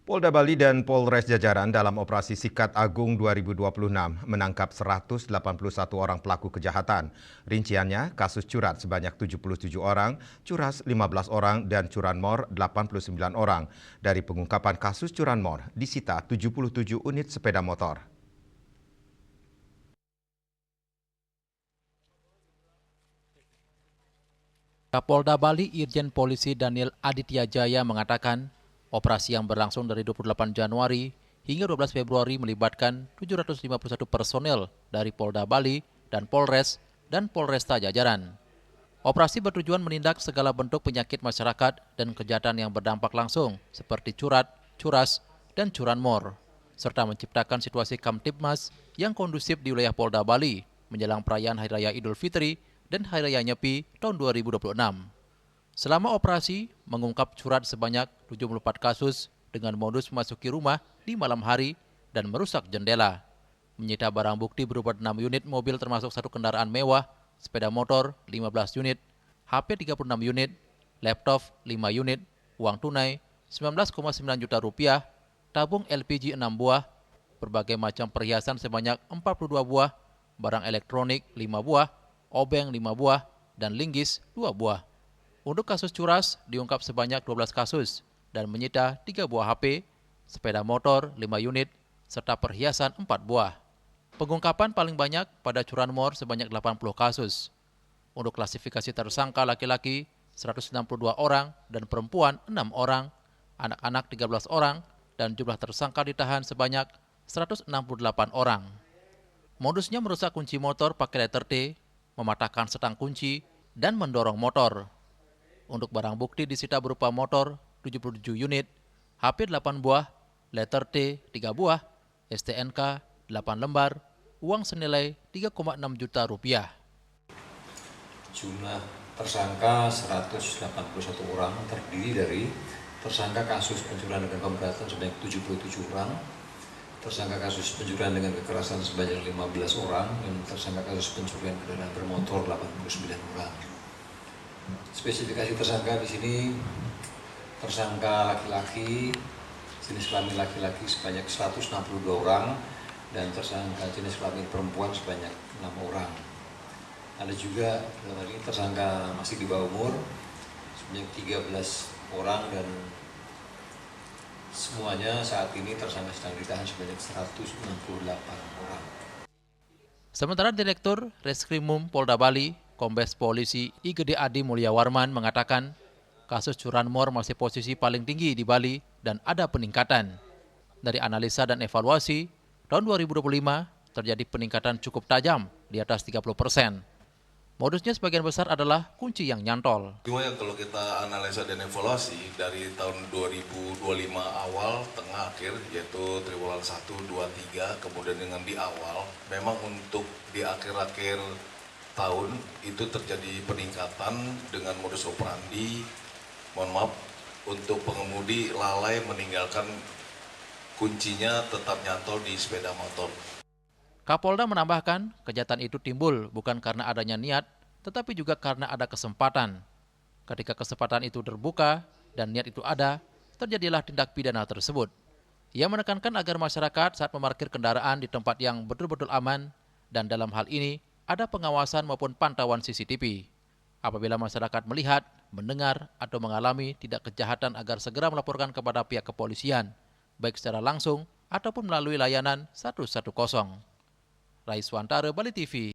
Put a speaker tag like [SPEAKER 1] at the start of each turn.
[SPEAKER 1] Polda Bali dan Polres Jajaran dalam operasi Sikat Agung 2026 menangkap 181 orang pelaku kejahatan. Rinciannya, kasus curat sebanyak 77 orang, curas 15 orang, dan curanmor 89 orang. Dari pengungkapan kasus curanmor, disita 77 unit sepeda motor.
[SPEAKER 2] Kapolda Bali Irjen Polisi Daniel Aditya Jaya mengatakan, operasi yang berlangsung dari 28 Januari hingga 12 Februari melibatkan 751 personel dari Polda Bali dan Polres dan Polresta Jajaran. Operasi bertujuan menindak segala bentuk penyakit masyarakat dan kejahatan yang berdampak langsung seperti curat, curas, dan curanmor, serta menciptakan situasi Kamtibmas yang kondusif di wilayah Polda Bali menjelang perayaan Hari Raya Idul Fitri dan Hari Raya Nyepi tahun 2026. Selama operasi, mengungkap curat sebanyak 74 kasus dengan modus memasuki rumah di malam hari dan merusak jendela. Menyita barang bukti berupa 6 unit mobil termasuk 1 kendaraan mewah, sepeda motor 15 unit, HP 36 unit, laptop 5 unit, uang tunai 19,9 juta rupiah, tabung LPG 6 buah, berbagai macam perhiasan sebanyak 42 buah, barang elektronik 5 buah, obeng 5 buah, dan linggis 2 buah. Untuk kasus curas diungkap sebanyak 12 kasus dan menyita 3 buah HP, sepeda motor 5 unit, serta perhiasan 4 buah. Pengungkapan paling banyak pada curanmor sebanyak 80 kasus. Untuk klasifikasi tersangka laki-laki 162 orang dan perempuan 6 orang, anak-anak 13 orang, dan jumlah tersangka ditahan sebanyak 168 orang. Modusnya merusak kunci motor pakai letter T, mematahkan setang kunci, dan mendorong motor. Untuk barang bukti disita berupa motor 77 unit, HP 8 buah, letter T 3 buah, STNK 8 lembar, uang senilai 3,6 juta rupiah.
[SPEAKER 3] Jumlah tersangka 181 orang terdiri dari tersangka kasus pencurian dengan pemberatan sebanyak 77 orang, tersangka kasus pencurian dengan kekerasan sebanyak 15 orang, dan tersangka kasus pencurian kendaraan bermotor 89 orang. Spesifikasi tersangka di sini, tersangka laki-laki, jenis kelamin laki-laki sebanyak 162 orang, dan tersangka jenis kelamin perempuan sebanyak 6 orang. Ada juga dalam hal ini tersangka masih di bawah umur sebanyak 13 orang, dan semuanya saat ini tersangka sedang ditahan sebanyak 168 orang.
[SPEAKER 2] Sementara Direktur Reskrimum Polda Bali, Kombes Polisi Igede Adi Mulyawarman mengatakan, kasus curanmor masih posisi paling tinggi di Bali dan ada peningkatan. Dari analisa dan evaluasi, tahun 2025 terjadi peningkatan cukup tajam di atas 30%. Modusnya sebagian besar adalah kunci yang nyantol.
[SPEAKER 4] Cuma yang kalau kita analisa dan evaluasi dari tahun 2025 awal, tengah, akhir, yaitu triwulan 1, 2, 3, kemudian dengan di awal, memang untuk di akhir-akhir tahun itu terjadi peningkatan dengan modus operandi, mohon maaf, untuk pengemudi lalai meninggalkan kuncinya tetap nyantol di sepeda motor.
[SPEAKER 2] Kapolda menambahkan, kejahatan itu timbul bukan karena adanya niat, tetapi juga karena ada kesempatan. Ketika kesempatan itu terbuka dan niat itu ada, terjadilah tindak pidana tersebut. Ia menekankan agar masyarakat saat memarkir kendaraan di tempat yang betul-betul aman, dan dalam hal ini ada pengawasan maupun pantauan CCTV. Apabila masyarakat melihat, mendengar, atau mengalami tindak kejahatan agar segera melaporkan kepada pihak kepolisian, baik secara langsung ataupun melalui layanan 110. Raiswantara, Bali TV.